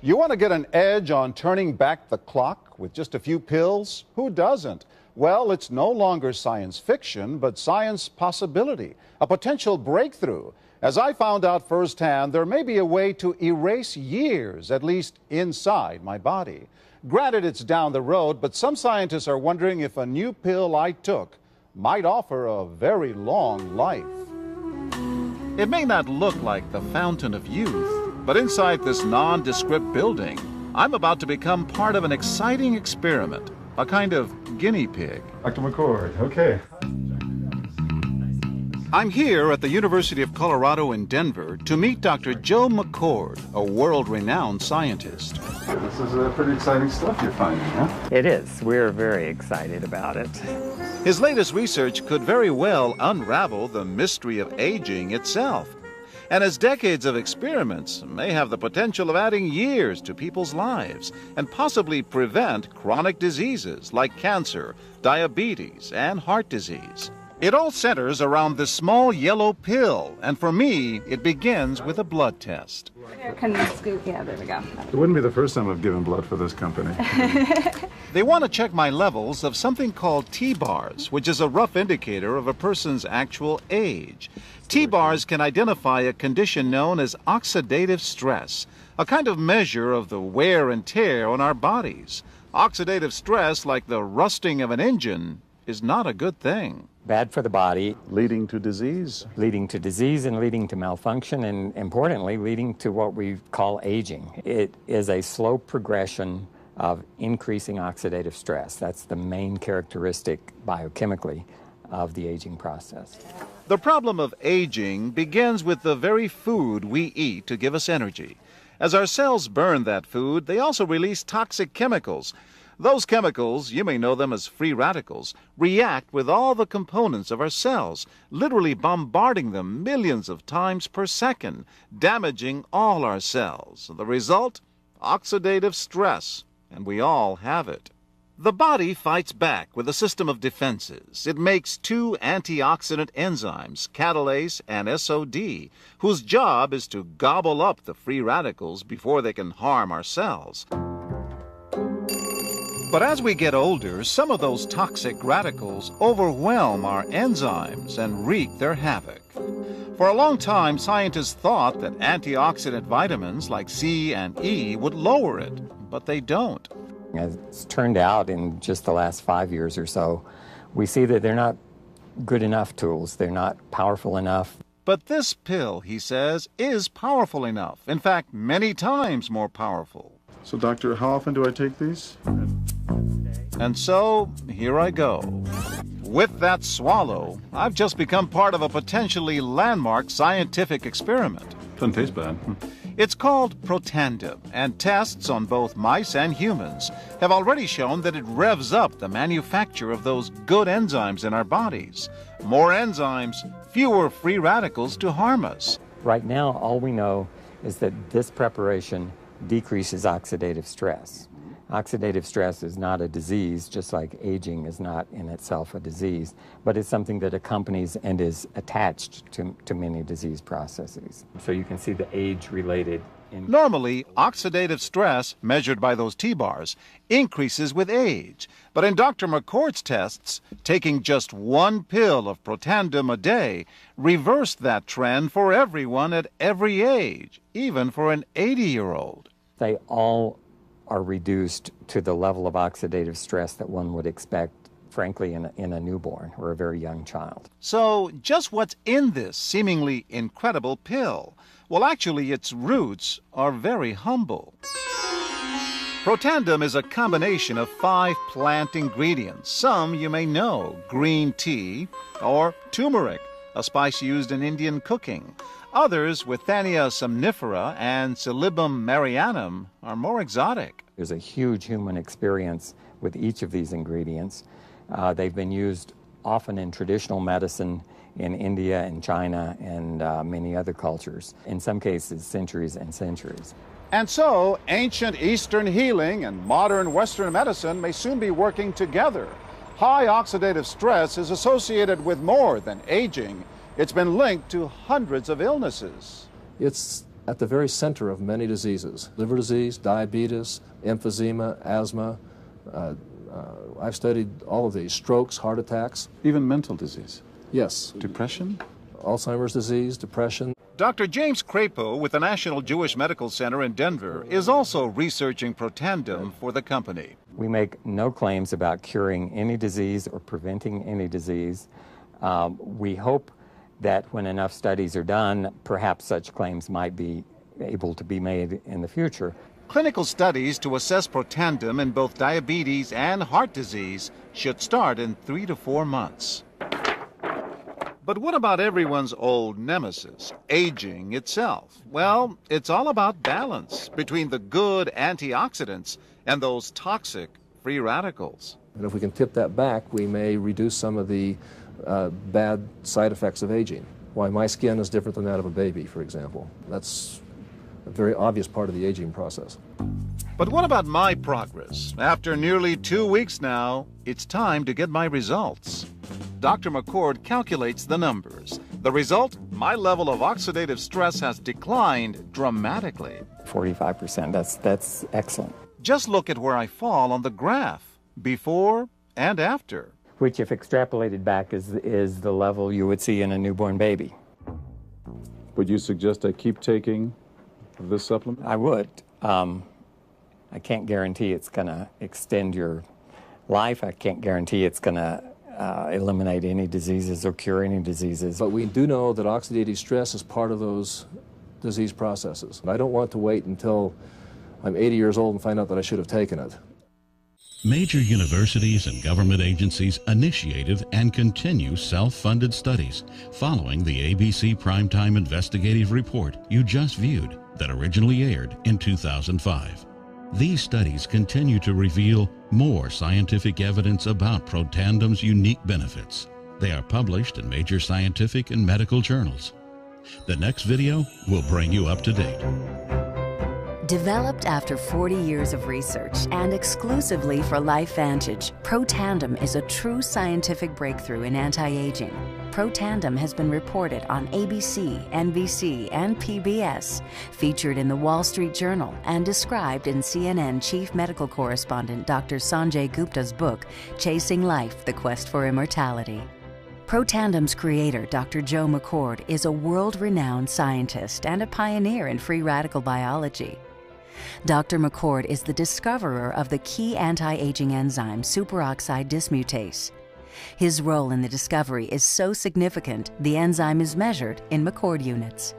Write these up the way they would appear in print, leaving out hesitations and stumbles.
You want to get an edge on turning back the clock with just a few pills? Who doesn't? Well, it's no longer science fiction, but science possibility, a potential breakthrough. As I found out firsthand, there may be a way to erase years, at least inside my body. Granted, it's down the road, but some scientists are wondering if a new pill I took might offer a very long life. It may not look like the fountain of youth, but inside this nondescript building, I'm about to become part of an exciting experiment, a kind of guinea pig. Dr. McCord, okay. I'm here at the University of Colorado in Denver to meet Dr. Joe McCord, a world-renowned scientist. This is pretty exciting stuff you're finding, huh? It is. We're very excited about it. His latest research could very well unravel the mystery of aging itself. And his decades of experiments may have the potential of adding years to people's lives and possibly prevent chronic diseases like cancer, diabetes, and heart disease. It all centers around this small yellow pill, and for me, it begins with a blood test. Can you scoop? Yeah, there we go. It wouldn't be the first time I've given blood for this company. They want to check my levels of something called T-bars, which is a rough indicator of a person's actual age. T-bars can identify a condition known as oxidative stress, a kind of measure of the wear and tear on our bodies. Oxidative stress, like the rusting of an engine, is not a good thing. Bad for the body. Leading to disease? Leading to disease and leading to malfunction, and importantly, leading to what we call aging. It is a slow progression of increasing oxidative stress. That's the main characteristic biochemically of the aging process. The problem of aging begins with the very food we eat to give us energy. As our cells burn that food, they also release toxic chemicals. Those chemicals, you may know them as free radicals, react with all the components of our cells, literally bombarding them millions of times per second, damaging all our cells. The result? Oxidative stress, and we all have it. The body fights back with a system of defenses. It makes two antioxidant enzymes, catalase and SOD, whose job is to gobble up the free radicals before they can harm our cells. But as we get older, some of those toxic radicals overwhelm our enzymes and wreak their havoc. For a long time, scientists thought that antioxidant vitamins like C and E would lower it, but they don't. As it's turned out in just the last 5 years or so, we see that they're not good enough tools. They're not powerful enough. But this pill, he says, is powerful enough. In fact, many times more powerful. So, doctor, how often do I take these? And so, here I go. With that swallow, I've just become part of a potentially landmark scientific experiment. Doesn't taste bad. It's called Protandim, and tests on both mice and humans have already shown that it revs up the manufacture of those good enzymes in our bodies. More enzymes, fewer free radicals to harm us. Right now, all we know is that this preparation decreases oxidative stress. Oxidative stress is not a disease, just like aging is not in itself a disease, but it's something that accompanies and is attached to many disease processes. So you can see the age-related. Normally, oxidative stress, measured by those T-bars, increases with age. But in Dr. McCord's tests, taking just one pill of Protandim a day reversed that trend for everyone at every age, even for an 80-year-old. They all are reduced to the level of oxidative stress that one would expect, frankly, in a newborn or a very young child. So just what's in this seemingly incredible pill? Well, actually, its roots are very humble. Protandim is a combination of 5 plant ingredients. Some you may know: green tea or turmeric, a spice used in Indian cooking. Others, Withania somnifera and Silybum marianum, are more exotic. There's a huge human experience with each of these ingredients. They've been used often in traditional medicine in India and China and many other cultures, in some cases centuries and centuries. And so, ancient Eastern healing and modern Western medicine may soon be working together. High oxidative stress is associated with more than aging. It's been linked to hundreds of illnesses. It's at the very center of many diseases: liver disease, diabetes, emphysema, asthma. I've studied all of these, strokes, heart attacks. Even mental disease. Yes. Depression? Alzheimer's disease, depression. Dr. James Crapo with the National Jewish Medical Center in Denver is also researching Protandim for the company. We make no claims about curing any disease or preventing any disease. We hope that when enough studies are done, perhaps such claims might be able to be made in the future. Clinical studies to assess Protandim in both diabetes and heart disease should start in 3 to 4 months. But what about everyone's old nemesis, aging itself? Well, it's all about balance between the good antioxidants and those toxic free radicals. And if we can tip that back, we may reduce some of the bad side effects of aging. Why my skin is different than that of a baby, for example. That's a very obvious part of the aging process. But what about my progress? After nearly 2 weeks now, it's time to get my results. Dr. McCord calculates the numbers. The result, my level of oxidative stress has declined dramatically. 45%, that's excellent. Just look at where I fall on the graph, before and after. Which, if extrapolated back, is the level you would see in a newborn baby. Would you suggest I keep taking this supplement? I would. I can't guarantee it's going to extend your life. I can't guarantee it's going to eliminate any diseases or cure any diseases. But we do know that oxidative stress is part of those disease processes. I don't want to wait until I'm 80 years old and find out that I should have taken it. Major universities and government agencies initiated and continue self-funded studies following the ABC Primetime Investigative report you just viewed that originally aired in 2005. These studies continue to reveal more scientific evidence about Protandim's unique benefits. They are published in major scientific and medical journals. The next video will bring you up to date. Developed after 40 years of research and exclusively for LifeVantage, Protandim is a true scientific breakthrough in anti-aging. Protandim has been reported on ABC, NBC, and PBS, featured in the Wall Street Journal, and described in CNN Chief Medical Correspondent Dr. Sanjay Gupta's book, Chasing Life: The Quest for Immortality. Protandim's creator, Dr. Joe McCord, is a world-renowned scientist and a pioneer in free radical biology. Dr. McCord is the discoverer of the key anti-aging enzyme superoxide dismutase. His role in the discovery is so significant, the enzyme is measured in McCord units.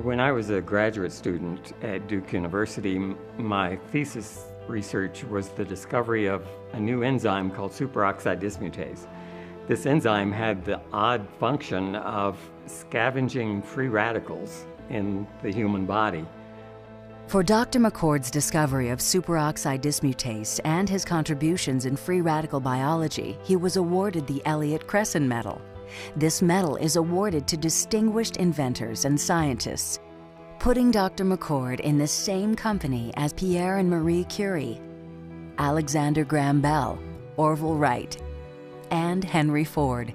When I was a graduate student at Duke University, my thesis research was the discovery of a new enzyme called superoxide dismutase. This enzyme had the odd function of scavenging free radicals in the human body. For Dr. McCord's discovery of superoxide dismutase and his contributions in free radical biology, he was awarded the Elliott Cresson Medal. This medal is awarded to distinguished inventors and scientists, putting Dr. McCord in the same company as Pierre and Marie Curie, Alexander Graham Bell, Orville Wright, and Henry Ford.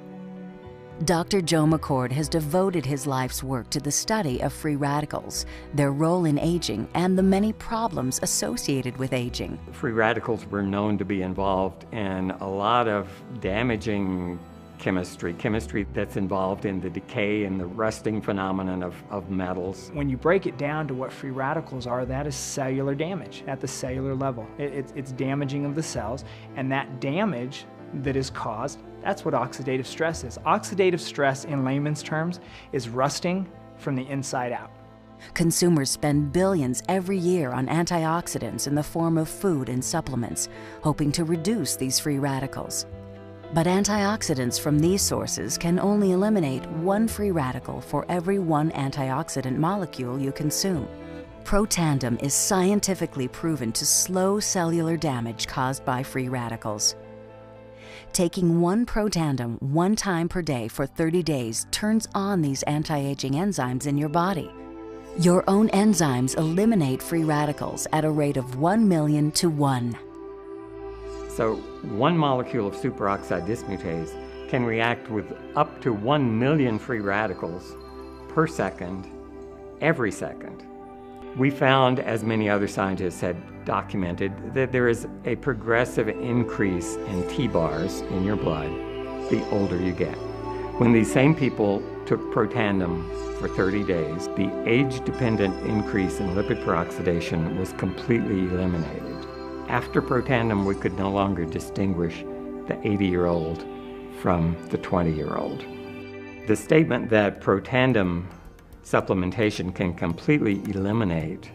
Dr. Joe McCord has devoted his life's work to the study of free radicals, their role in aging, and the many problems associated with aging. Free radicals were known to be involved in a lot of damaging chemistry that's involved in the decay and the rusting phenomenon of metals. When you break it down to what free radicals are, that is cellular damage at the cellular level. It's damaging of the cells, and that damage that is caused, that's what oxidative stress is. Oxidative stress, in layman's terms, is rusting from the inside out. Consumers spend billions every year on antioxidants in the form of food and supplements, hoping to reduce these free radicals. But antioxidants from these sources can only eliminate one free radical for every one antioxidant molecule you consume. Protandim is scientifically proven to slow cellular damage caused by free radicals. Taking one Protandim 1 time per day for 30 days turns on these anti-aging enzymes in your body. Your own enzymes eliminate free radicals at a rate of 1 million to 1. So 1 molecule of superoxide dismutase can react with up to 1 million free radicals per second every second. We found, as many other scientists had documented, that there is a progressive increase in T-bars in your blood the older you get. When these same people took Protandim for 30 days, the age-dependent increase in lipid peroxidation was completely eliminated. After Protandim, we could no longer distinguish the 80-year-old from the 20-year-old. The statement that Protandim supplementation can completely eliminate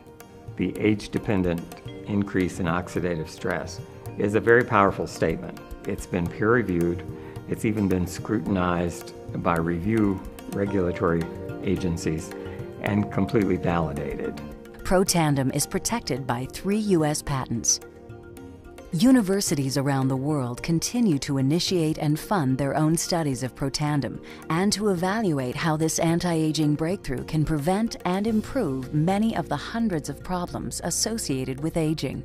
the age-dependent increase in oxidative stress is a very powerful statement. It's been peer-reviewed. It's even been scrutinized by review regulatory agencies and completely validated. Protandim is protected by 3 U.S. patents. Universities around the world continue to initiate and fund their own studies of Protandim and to evaluate how this anti-aging breakthrough can prevent and improve many of the hundreds of problems associated with aging.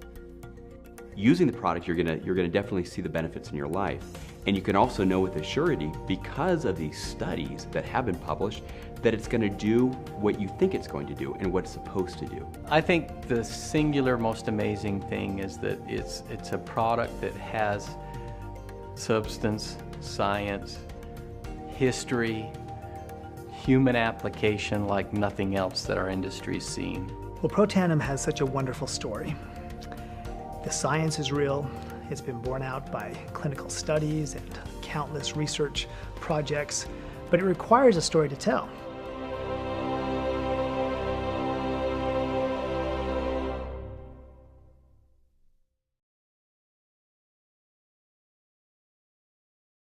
Using the product, you're gonna definitely see the benefits in your life. And you can also know with a surety, because of these studies that have been published, that it's gonna do what you think it's going to do and what it's supposed to do. I think the singular most amazing thing is that it's a product that has substance, science, history, human application like nothing else that our industry's seen. Well, Protandim has such a wonderful story. The science is real. It's been borne out by clinical studies and countless research projects, but it requires a story to tell.